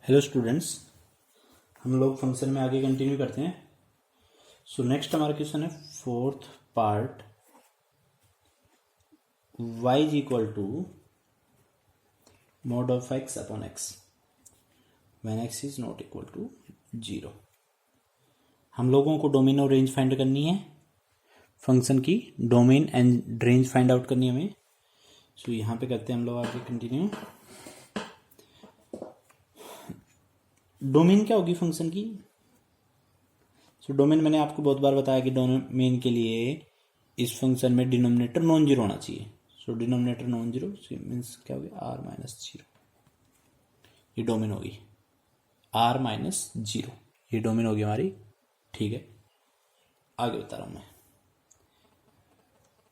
Hello students, हम लोग function में आगे कंटिन्यू करते हैं। सो नेक्स्ट हमारा क्वेश्चन है fourth part, y is equal to mod of x upon x when x is not equal to 0। हम लोगों को डोमेन और रेंज फाइंड करनी है, फंक्शन की domain and range find out करनी है हमें। सो यहाँ पे करते हैं हम लोग आगे कंटिन्यू। डोमेन क्या होगी फंक्शन की? सो डोमेन मैंने आपको बहुत बार बताया कि डोमेन के लिए इस फंक्शन में डिनोमिनेटर नॉन जीरो होना चाहिए। सो डिनोमिनेटर नॉन जीरो मीन्स क्या होगी r माइनस जीरो, ये डोमेन होगी r माइनस जीरो, ये डोमेन होगी हमारी। ठीक है, आगे बता रहा हूं मैं।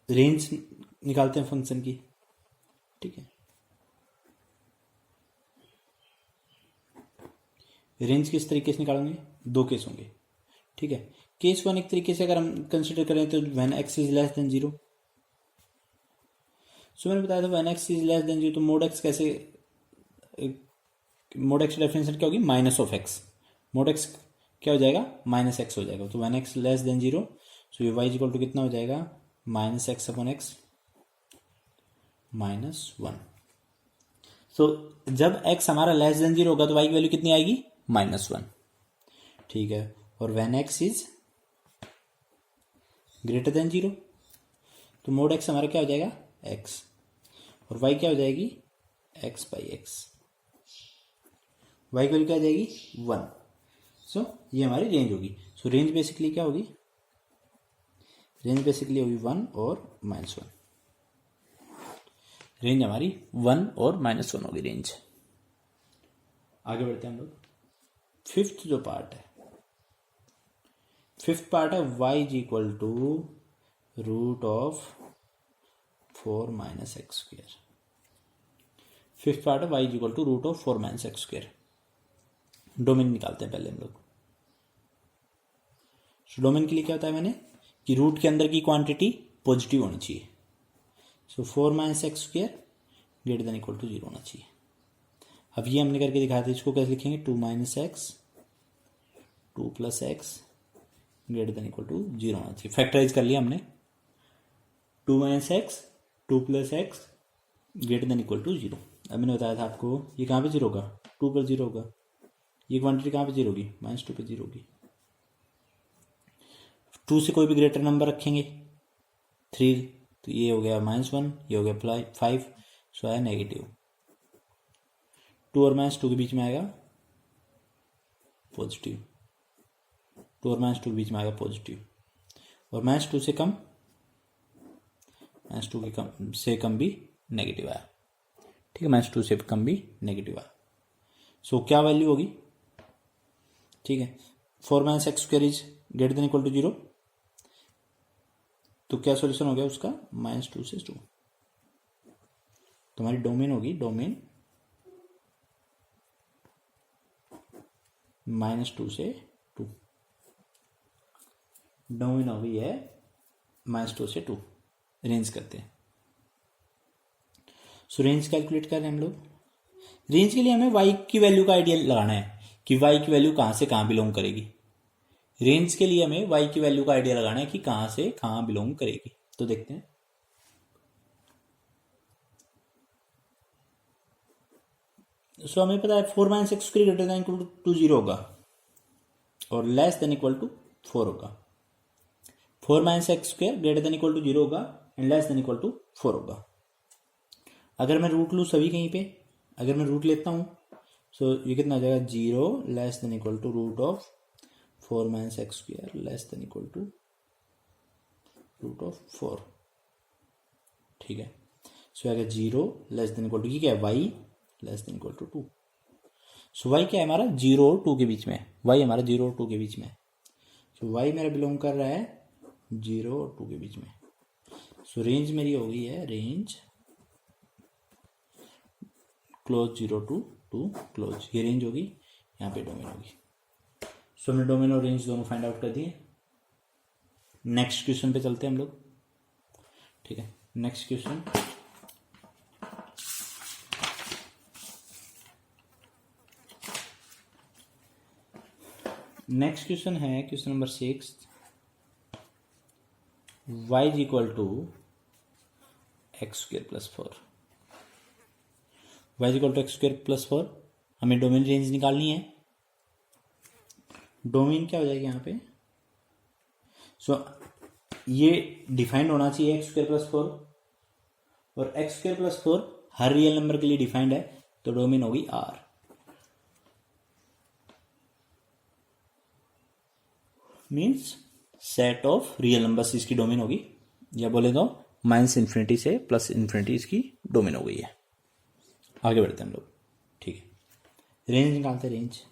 रेंज निकालते हैं फंक्शन की। ठीक है, रेंज किस तरीके से निकालेंगे? दो केस होंगे। ठीक है, केस वन एक तरीके से अगर हम कंसिडर करें तो when x is less than zero. So मैंने बताया था when x is less than zero, तो मोड x कैसे, मोड x डेफिनेशन क्या होगी? Minus of x। Mod x क्या हो जाएगा? माइनस एक्स हो जाएगा। तो when x less than zero, so ये y इक्वल टू कितना हो जाएगा? Minus X upon X minus one. So जब x हमारा लेस देन जीरो होगा तो y की वैल्यू कितनी आएगी? Minus one. ठीक है, और when x is greater then zero, तो मोड x हमारा क्या हो जाएगा? x, और y क्या हो जाएगी? x by x. y की वैल्यू क्या आ जाएगी? वन। सो ये हमारी रेंज होगी। सो रेंज बेसिकली क्या होगी? रेंज बेसिकली होगी वन और माइनस वन। रेंज हमारी वन और माइनस वन होगी रेंज। आगे बढ़ते हैं हम लोग। फिफ्थ जो पार्ट है, फिफ्थ पार्ट है y is equal to root of 4 minus x square. Fifth part है y is equal to root of 4 minus x square. Domain निकालते हैं पहले हम लोग। सो डोमेन के लिए क्या होता है मैंने कि रूट के अंदर की क्वांटिटी पॉजिटिव होनी चाहिए। So 4 minus x square greater than equal to zero होना चाहिए। अब ये हमने करके दिखाया था, इसको कैसे लिखेंगे? 2 minus x 2 plus x greater than equal to zero होना चाहिए। फैक्टराइज कर लिया हमने। 2 minus x 2 plus x greater than equal to zero. अब मैंने बताया था आपको ये कहाँ पे जीरो होगा? 2 पर जीरो होगा। ये क्वांटिटी कहाँ पे जीरो होगी? -2 पे जीरो होगी। 2 से कोई भी ग्रेटर नंबर रखेंगे 3, तो ये हो गया -1, ये हो गया 5, सो आया नेगेटिव। 2 और -2 के बीच में आएगा पॉजिटिव। 2 और -2 के बीच में आएगा पॉजिटिव, और -2 से कम, -2 से कम भी नेगेटिव आया। ठीक है, -2 से कम भी नेगेटिव आया। सो क्या वैल्यू होगी? ठीक है, 4 minus x square is greater than equal to zero, तो क्या सॉल्यूशन हो गया उसका? -2 से 2। तो हमारी डोमेन होगी, डोमेन -2 से 2। डोमेन हो गई है -2 से 2। रेंज करते हैं। सो रेंज कैलकुलेट कर रहे हैं हम लोग। रेंज के लिए हमें y की वैल्यू का आइडिया लगाना है कि y की वैल्यू कहां से कहां बिलोंग करेगी। रेंज के लिए हमें y की वैल्यू का आइडिया लगाना है कि कहां से कहां बिलोंग करेगी। तो देखते हैं। सो हमें पता है 4 minus x square greater than equal to zero होगा और लेस देन इक्वल टू 4 होगा। 4 minus x square greater than equal to zero होगा and less than equal to 4 होगा। अगर मैं रूट लूँ सभी कहीं पे, अगर मैं रूट लेता हूँ, सो ये कितना हो जाएगा? 0 less than equal to root of 4 minus x square less than equal to root of 4। ठीक है, सो आएगा 0 लेस देन इक्वल टू, क्या है? y less than equal to 2। So y क्या है हमारा? 0 और 2 के बीच में। y हमारा 0 और 2 के बीच में। सो y मेरा बिलोंग कर रहा है 0 और 2 के बीच में। सो रेंज मेरी हो गई है, रेंज क्लोज 0 टू 2 क्लोज, ये रेंज होगी, यहाँ पे डोमेन होगी। सो हमने डोमेन और रेंज दोनों फाइंड आउट कर दिए। नेक्स्ट क्वेश्चन पे चलते हैं हम लोग। ठीक है, नेक्स्ट क्वेश्चन। नेक्स्ट क्वेश्चन है question number 6, y is equal to x square plus 4। y is equal to x square plus 4, हमें डोमेन रेंज निकालनी है। डोमेन क्या हो जाएगी यहाँ पे, ये डिफाइंड होना चाहिए एक्स स्क्र प्लस 4, और एक्स स्क्र प्लस 4 हर रियल नंबर के लिए डिफाइंड है, तो डोमेन होगी R. Means set of real numbers इसकी डोमेन होगी, या बोले तो माइनस इन्फिनिटी से प्लस इन्फिनिटी इसकी डोमेन हो गई है। आगे बढ़ते हैं हम लोग, ठीक है। रेंज निकालते हैं, रेंज।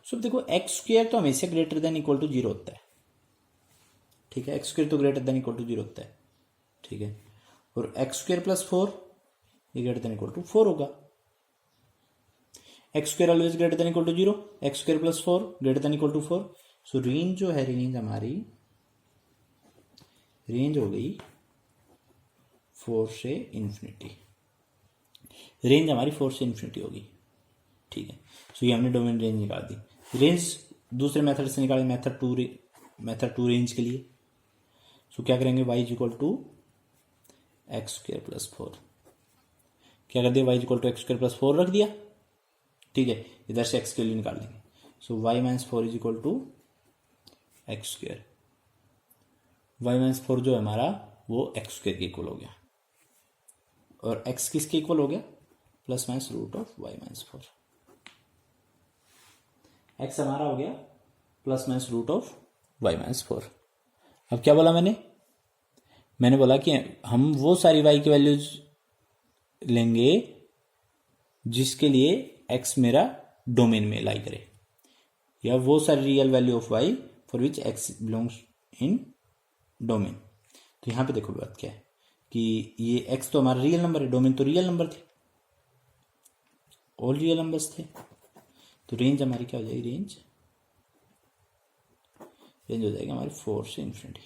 सो देखो एक्स स्क्वायर तो हमेशा ग्रेटर देन इक्वल टू 0 होता है, ठीक है। एक्स स्क्वायर तो ग्रेटर देन इक्वल टू 0 होता है, ठीक है। और एक्स स्क्वायर प्लस 4 ये ग्रेटर देन इक्वल टू 4 होगा। X square always greater than equal to 0, x square plus 4 greater than equal to 4। So range जो है, रेंज हमारी रेंज हो गई 4 से इन्फिनिटी। रेंज हमारी 4 से इन्फिनिटी होगी, ठीक है। सो ये हमने डोमेन रेंज निकाल दी। रेंज दूसरे मेथड से निकाले, मेथड टू रेंज के लिए। सो क्या करेंगे, y is equal to x square plus 4। क्या कर दिया, y is equal to x square plus 4 रख दिया, ठीक है। इधर से x के लिए निकाल लेंगे। So y minus 4 is equal to x square. y minus 4 जो है हमारा वो एक्स स्क्वायर के इक्वल हो गया, और x किसके इक्वल हो गया, plus minus root of y minus 4। x हमारा हो गया plus minus root of y minus 4। अब क्या बोला मैंने बोला कि हम वो सारी y की वैल्यूज लेंगे जिसके लिए x मेरा डोमेन में लाई करे, या वो सारी real value of y for which x belongs in domain. तो यहां पे देखो बात क्या है कि ये x तो हमारा रियल नंबर है, डोमेन तो रियल नंबर थे, ऑल रियल नंबर्स थे। तो रेंज हमारी क्या हो जाएगी, रेंज हो जाएगी हमारी 4 से इन्फिनिटी।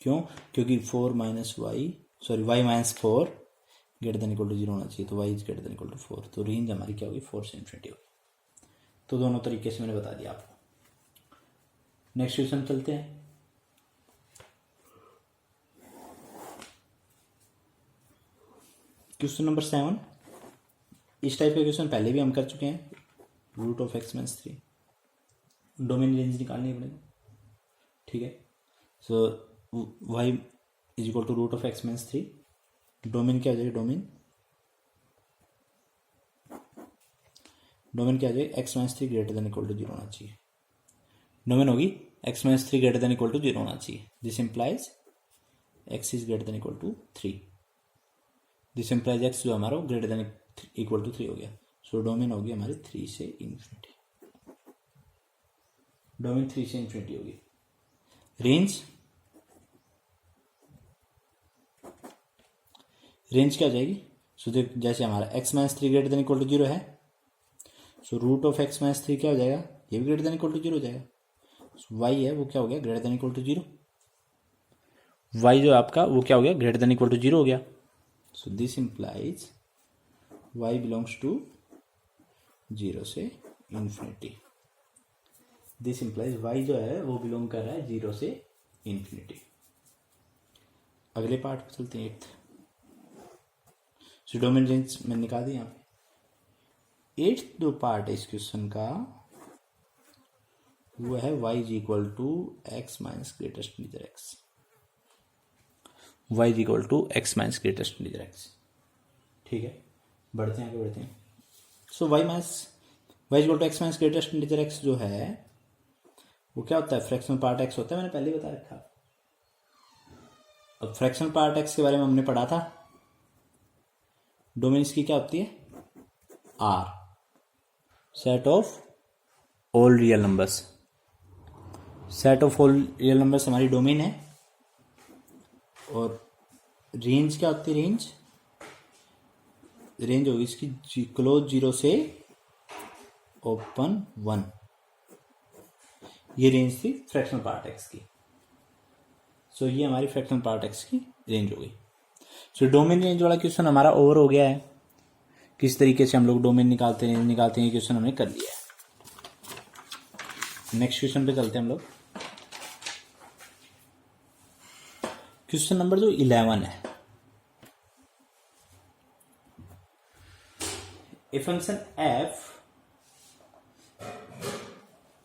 क्यों, क्योंकि 4 minus y minus 4 greater than equal to 0 होना चाहिए, तो y is greater than equal to 4। तो रेंज हमारी क्या होगी, 4 से इन्फिनिटी होगी। तो दोनों तरीके से मैंने बता दिया आपको। नेक्स्ट क्वेश्चन चलते हैं। Question number 7। इस टाइप का क्वेश्चन पहले भी हम कर चुके हैं। Root of x minus 3, domain range निकालनी पड़ेगा, ठीक है। So y is equal to root of x minus 3। Domain क्या हो जाएगा, डोमेन क्या हो जाएगा, x minus 3 greater than equal to 0 होना चाहिए। डोमेन होगी x minus 3 greater than equal to 0 होना चाहिए। This implies x is greater than equal to 3। This implies x जो हमारा ग्रेटर देन इक्वल टू 3 हो गया। सो डोमेन होगी हमारी 3 से इन्फिनिटी, डोमेन 3 से इन्फिनिटी होगी। रेंज क्या हो जाएगी, सो देख जैसे हमारा x minus 3 greater than equal to 0 है, so root of x minus 3 क्या हो जाएगा, ये भी ग्रेटर देन इक्वल टू 0 हो जाएगा। सो y है वो क्या हो गया, greater than equal to 0। y जो आपका वो क्या हो गया, ग्रेटर देन इक्वल टू 0 हो गया। So this implies y belongs to 0 से इन्फिनिटी। दिस इंप्लाइज y जो है वो बिलोंग कर रहा है 0 से इन्फिनिटी। अगले पार्ट पे चलते हैं, 8th। डोमेन रेंज मैंने निकाल दी यहाँ पे। 8th जो पार्ट है इस क्वेश्चन का वो है y is equal to x minus greatest integer x। y is equal to x minus greatest integer x, ठीक है। बढ़ते हैं आगे, बढ़ते हैं। So y is equal to x minus greatest integer x जो है वो क्या होता है, फ्रैक्शनल पार्ट x होता है, मैंने पहले ही बता रखा। अब फ्रैक्शनल पार्ट x के बारे में हमने पढ़ा था। डोमेन इसकी क्या होती है, R, set of all real numbers. Set of all real numbers हमारी डोमेन है। और रेंज क्या होती है, रेंज होगी इसकी क्लोज 0 से ओपन 1। ये रेंज थी फ्रैक्शनल पार्ट x की। सो ये हमारी फ्रैक्शनल पार्ट x की रेंज हो गई। सो डोमेन रेंज वाला क्वेश्चन हमारा ओवर हो गया है। किस तरीके से हम लोग डोमेन निकालते हैं क्वेश्चन हमने कर लिया है। नेक्स्ट क्वेश्चन पे चलते हैं हम लोग। क्वेश्चन नंबर जो 11 है, A function f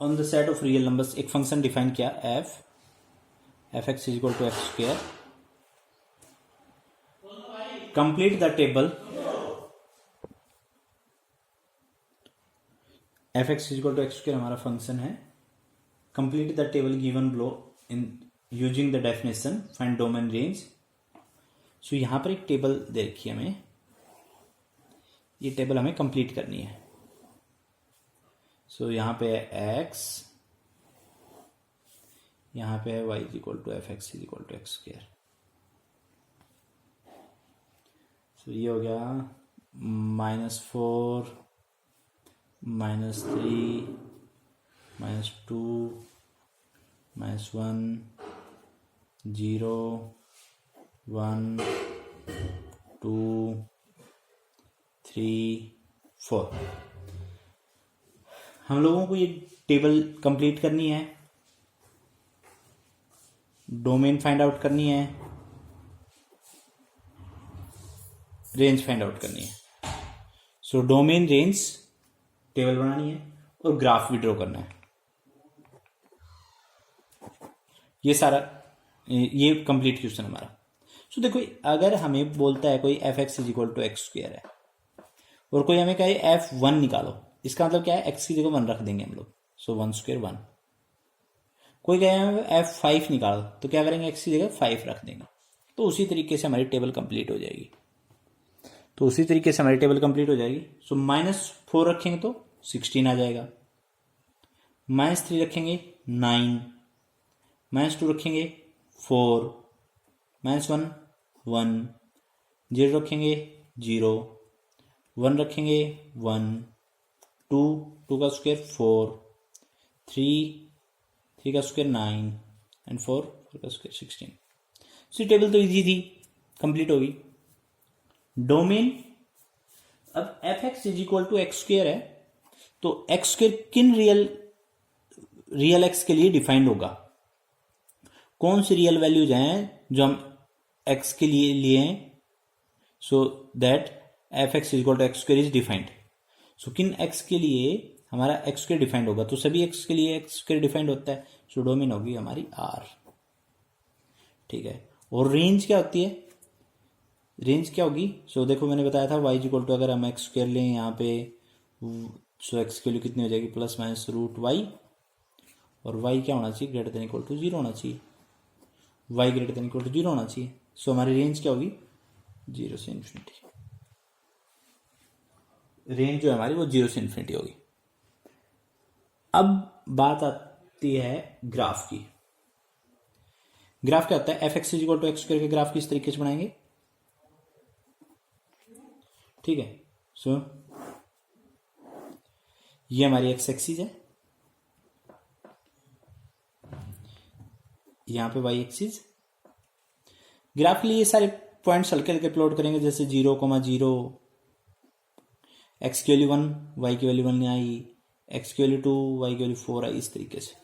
on the set of real numbers, एक फंक्शन डिफाइन किया f x is equal to x square, complete the table f x is equal to x square हमारा फंक्शन है, complete the table given below in using the definition, find domain range. So यहां पर एक table दे रखी है हमें, ये table हमें कंप्लीट करनी है। सो यहां पे है x, यहां पे है y is equal to f x is equal to x square. So ये हो गया -4 -3 -2 -1 0 1 2 3 4। हम लोगों को ये टेबल कंप्लीट करनी है, डोमेन फाइंड आउट करनी है, रेंज फाइंड आउट करनी है। सो डोमेन रेंज टेबल बनानी है और ग्राफ भी ड्रॉ करना है। ये सारा ये कंप्लीट क्वेश्चन हमारा। सो देखो, अगर हमें बोलता है कोई f x is equal to x square है और कोई हमें कहे f1 निकालो, इसका मतलब क्या है, x की जगह 1 रख देंगे हम लोग। सो 1 स्क्वायर 1। कोई कहे हमें f5 निकालो, तो क्या करेंगे, x की जगह 5 रख देंगे। तो उसी तरीके से हमारी टेबल कंप्लीट हो जाएगी। सो -4 रखेंगे तो 16 आ जाएगा, -3 रखेंगे 9, -2 रखेंगे 4, -1 1, 0 रखेंगे 0, 1 रखेंगे 1, 2 का स्क्वायर 4, 3 का स्क्वायर 9 एंड 4 का स्क्वायर 16। सो टेबल तो इजी थी, कंप्लीट होगी। डोमेन, अब f x is equal to x square है, तो एक्स स्क्वायर किन रियल एक्स के लिए डिफाइंड होगा, कौन सी रियल वैल्यूज हैं जो हम एक्स के लिए लिए हैं, so that f x is equal to x square is defined. So किन एक्स के लिए हमारा एक्स स्क्वायर डिफाइंड होगा, तो सभी एक्स के लिए एक्स स्क्वायर डिफाइंड होता है। सो डोमेन होगी हमारी आर, ठीक है। और रेंज क्या होती है, रेंज क्या होगी, सो देखो मैंने बताया था वाई इक्वल टू, अगर हम एक्स स्क्वायर लें यहाँ पे, सो एक्स की वैल्यू कितनी हो जाएगी, +- और वाई क्या होना चाहिए, ग्रेटर देन इक्वल टू 0 होना चाहिए, y greater than equal to 0 होना चाहिए। सो हमारी रेंज क्या होगी, 0 से इन्फिनिटी। रेंज जो है हमारी वो 0 से इन्फिनिटी होगी। अब बात आती है ग्राफ की। ग्राफ क्या होता है, f x is equal to x square के ग्राफ किस तरीके से बनाएंगे, ठीक है। सो ये हमारी एक्स एक्सिस है, यहां पे वाई एक्सिस। ग्राफ के लिए ये सारे पॉइंट्स हल्के हल्के प्लॉट करेंगे, जैसे 0,0, एक्स की वैल्यू 1, वाई की वैल्यू 1 आई, एक्स की वैल्यू 2, वाई की वैल्यू 4 आई, इस तरीके से।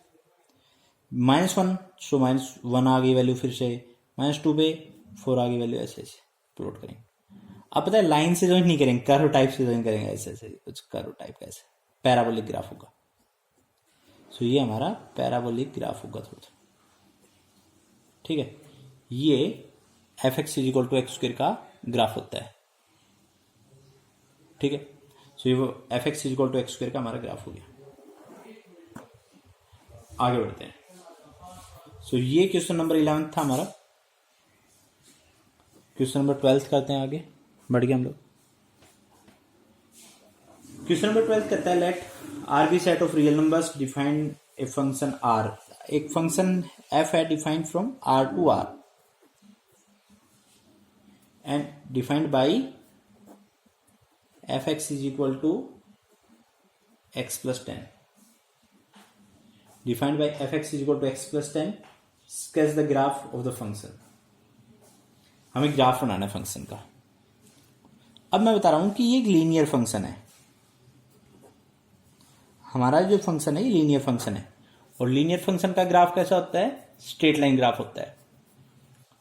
-1, सो -1 आ गई वैल्यू, फिर से -2 पे 4 आ गई वैल्यू, ऐसे ऐसे प्लॉट करेंगे। अब पता है लाइन से ज्वाइन नहीं करेंगे, कर्व टाइप से ज्वाइन करेंगे, ऐसे ऐसे कुछ कर्व टाइप का, ऐसे पैराबोलिक ग्राफ होगा। सो ये हमारा पैराबोलिक ग्राफ होगा थोड़ा, ठीक है। ये f x is equal to x square का ग्राफ होता है, ठीक है। सो ये f x is equal to x square का हमारा ग्राफ हो गया। आगे बढ़ते हैं। सो ये क्वेश्चन नंबर 11 था हमारा। क्वेश्चन नंबर 12 करते हैं, आगे बढ़ गए हम लोग। क्वेश्चन नंबर 12 कहता है, let R be set of real numbers, defined a function R. एक फंक्शन एफ है defined from R to R and defined by f x is equal to x plus 10। Defined by f x is equal to x plus 10। Sketch the graph of the function. हमें graph बनाना है function का। अब मैं बता रहा हूं कि ये एक लीनियर फंक्शन है, हमारा जो फंक्शन है ये लीनियर फंक्शन है, और लीनियर फंक्शन का ग्राफ कैसा होता है, स्ट्रेट लाइन ग्राफ होता है।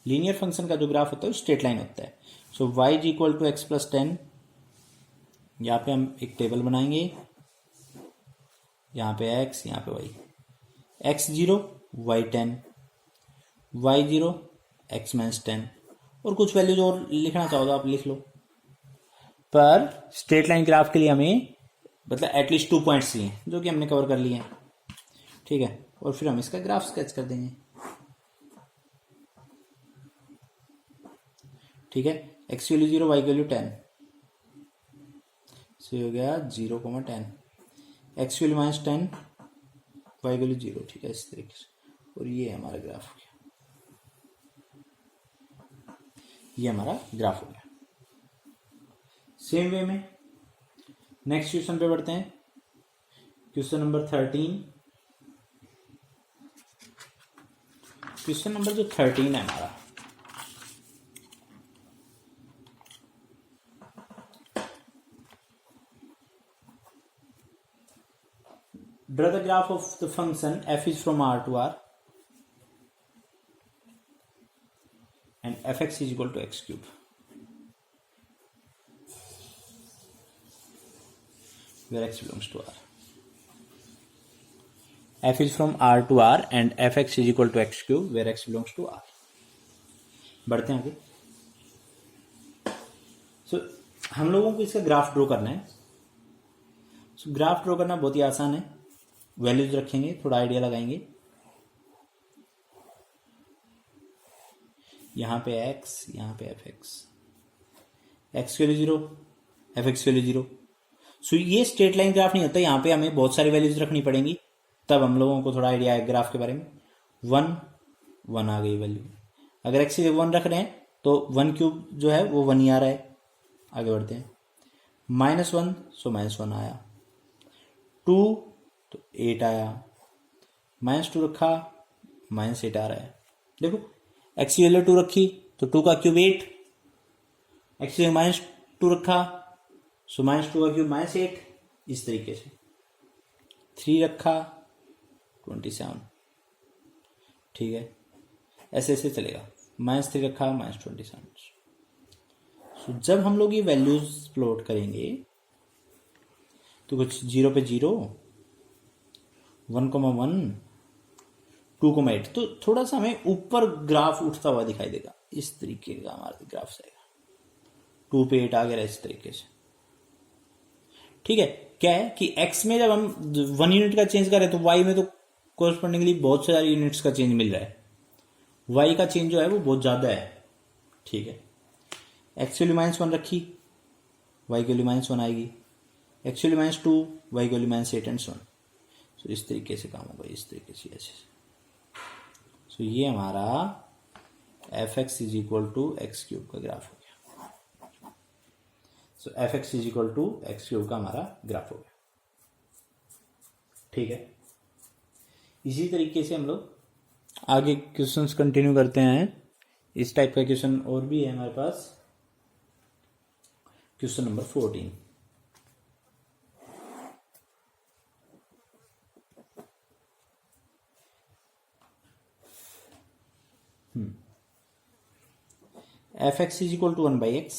लीनियर फंक्शन का जो ग्राफ होता है स्ट्रेट लाइन होता है। So y is equal to x plus 10, यहाँ पे हम एक टेबल बनाएंगे, यहाँ पे x, यहाँ पे y, x 0 y 10, y 0 x minus 10, और कुछ वैल्यूज और लिखना चाहो तो आप लिख लो। पर स्ट्रेट लाइन ग्राफ के लिए हमें मतलब एटलीस्ट 2 पॉइंट्स चाहिए, जो कि हमने कवर कर लिए हैं, ठीक है। और फिर हम इसका ग्राफ स्केच कर देंगे, ठीक है। x की वैल्यू 0, y की वैल्यू 10, सो हो गया 0,10, x की वैल्यू माइनस 10, y की वैल्यू 0, ठीक है, इस तरीके से। और ये हमारा ग्राफ हो गया, ये हमारा ग्राफ हो गया। सेम वे में नेक्स्ट क्वेश्चन पे बढ़ते हैं, क्वेश्चन नंबर 13। क्वेश्चन नंबर जो 13 है हमारा, draw the graph of the function f is from R to R and fx is equal to x cube where x belongs to R. f is from R to R and fx is equal to x cube where x belongs to R. बढ़ते हैं आगे। हम लोगों को इसका graph draw करना है। Graph draw करना बहुत ही आसान है, वैल्यूज रखेंगे, थोड़ा आइडिया लगाएंगे। यहाँ पे x, यहाँ पे fx, x की वैल्यू 0, fx की वैल्यू 0। सो ये स्ट्रेट लाइन ग्राफ नहीं होता, यहाँ पे हमें बहुत सारी वैल्यूज रखनी पड़ेंगी, तब हम लोगों को थोड़ा आइडिया है ग्राफ के बारे में। 1 आ गई वैल्यू, अगर x 1 रख रहे हैं तो 1 क्यूब जो है वो 1 ही आ रहा है। आगे बढ़ते हैं, -1 सो -1 आया, 2 तो 8 आया, -2 रखा, -8 आ रहा है। देखो x की वैल्यू 2 रखी तो 2 का क्यूब 8, x की -2 रखा सो -2 का क्यूब -8, इस तरीके से। 3 रखा 27, ठीक है, ऐसे ऐसे चलेगा। -3 रखा -27। सो जब हम लोग ये वैल्यूज प्लॉट करेंगे तो कुछ 0 पे 0, 1,1, 2,8, तो थोड़ा सा हमें ऊपर ग्राफ उठता हुआ दिखाई देगा, इस तरीके का हमारा ग्राफ आएगा। 2 पे 8 आ गया इस तरीके से, ठीक है। क्या है कि x में जब हम 1 यूनिट का चेंज करें तो y में तो कोरस्पॉन्डिंगली बहुत सारे यूनिट्स का चेंज मिल रहा है, y का चेंज जो है वो बहुत ज्यादा है, ठीक है। x की वैल्यू -1 रखी, y की वैल्यू -1 आएगी, x की वैल्यू -2, y की वैल्यू -8 एंड सो ऑन। सो इस तरीके से काम होगा, इस तरीके से ऐसे। सो ये हमारा fx is equal to x cube का ग्राफ हो गया। So fx is equal to x cube का हमारा ग्राफ हो गया, ठीक है। इसी तरीके से हम लोग आगे क्वेश्चंस कंटिन्यू करते हैं। इस टाइप का क्वेश्चन और भी है हमारे पास। Question number 14, fx is equal to 1/x,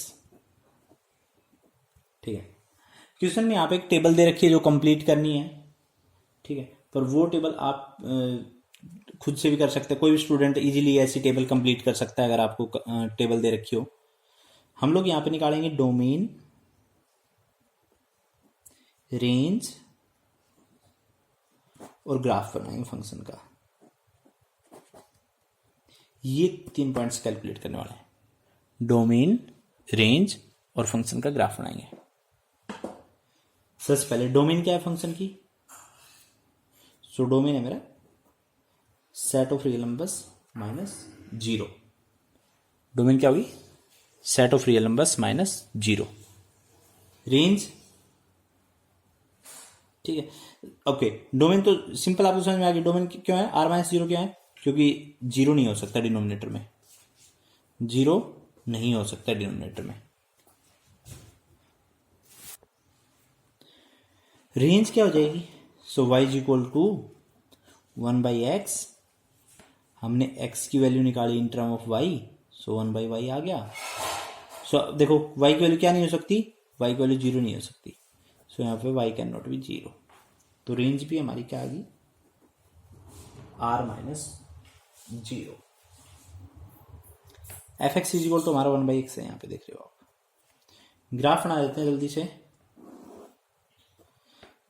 ठीक है। क्वेश्चन में यहाँ पे एक टेबल दे रखी है जो कंप्लीट करनी है, ठीक है। पर वो टेबल आप खुद से भी कर सकते हैं, कोई भी स्टूडेंट इजीली ऐसी टेबल कंप्लीट कर सकता है अगर आपको टेबल दे रखी हो। हम लोग यहाँ पे निकालेंगे डोमेन, रेंज और ग्राफ बनाएंगे फंक्शन का। ये 3 पॉइंट्स कैलकुलेट करने वाले हैं, डोमेन, रेंज और फंक्शन का ग्राफ बनाएंगे। सबसे पहले डोमेन क्या है फंक्शन की। सो डोमेन है मेरा set of real numbers -0। Domain क्या होगी, set of real numbers -0। Range, ठीक है, ओके। डोमेन तो सिंपल आपको समझ में आ गया, डोमेन क्यों है, r-0 क्या है, क्योंकि 0 नहीं हो सकता डिनोमिनेटर में, 0 नहीं हो सकता डिनोमिनेटर में। रेंज क्या हो जाएगी? So y is equal to 1/x, हमने x की वैल्यू निकाली in term of y, so 1/y आ गया। सो देखो y की वैल्यू क्या नहीं हो सकती? y की वैल्यू 0 नहीं हो सकती। सो यहाँ पे y कैन नॉट बी 0, तो रेंज भी हमारी क्या आ गई? r-0। fx is equal to हमारा 1/x है, यहाँ पे देख रहे हो आप। ग्राफ बना देते हैं जल्दी से।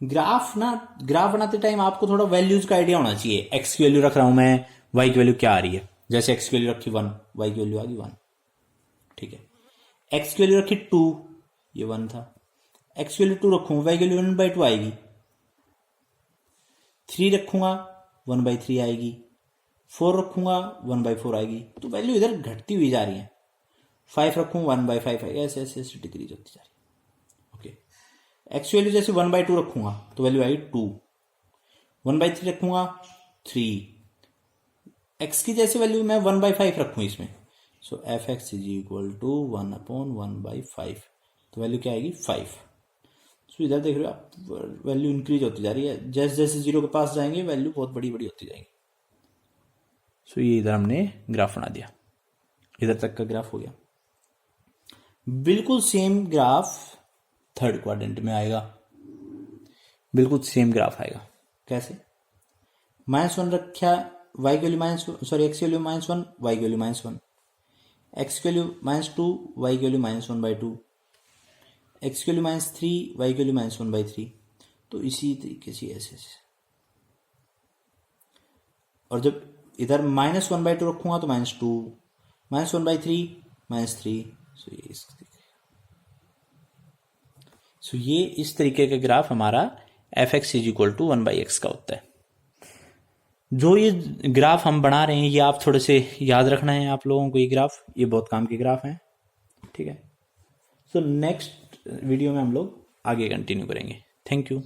ग्राफ बनाते टाइम आपको थोड़ा वैल्यूज का आइडिया होना चाहिए। एक्स की वैल्यू रख रहा हूं मैं, वाई की वैल्यू क्या आ रही है। जैसे एक्स की वैल्यू रखी 1, वाई की वैल्यू आ गई 1, ठीक है। एक्स की वैल्यू रखी 2, ये 1 था। एक्स की वैल्यू 2 रखूंगा, वाई की वैल्यू 1/2 आएगी। 3 रखूंगा 1/3 आएगी। 4 रखूंगा 1/4 आएगी। तो वैल्यू इधर घटती हुई जा रही है। 5 रखूंगा 1/5 आएगी, ऐसे ऐसे ऐसे डिक्रीज होती जा रही है। एक्स वैल्यू जैसे 1/2 रखूंगा तो वैल्यू आएगी 2, 1/3 रखूंगा 3, एक्स की जैसे वैल्यू मैं 1/5 रखूँ इसमें, so f x is equal to 1/1/5, तो वैल्यू क्या आएगी 5। सो इधर देख रहे हो आप, वैल्यू इंक्रीज होती जा रही है। जैसे जैसे 0 के पास जाएंगे वैल्यू बहुत बड़ी बड़ी होती जाएगी। सो ये इधर हमने ग्राफ बना दिया, इधर तक का ग्राफ हो गया। बिल्कुल सेम ग्राफ थर्ड क्वाड्रेंट में आएगा, बिल्कुल सेम ग्राफ आएगा। कैसे? -1 रखा, y की वैल्यू एक्स की वैल्यू -1, y की वैल्यू -1, एक्स की वैल्यू -2, y की वैल्यू -1/2, एक्स की वैल्यू -3, y की वैल्यू -1/3। तो इसी तरीके से ऐसे। और जब इधर -1/2 रखूंगा तो -2, -1/3 -3। सो ये इस तरीके का ग्राफ हमारा f x is equal to 1/x का होता है। जो ये ग्राफ हम बना रहे हैं ये आप थोड़े से याद रखना है आप लोगों को। ये ग्राफ, ये बहुत काम के ग्राफ हैं, ठीक है। सो नेक्स्ट वीडियो में हम लोग आगे कंटिन्यू करेंगे। Thank you.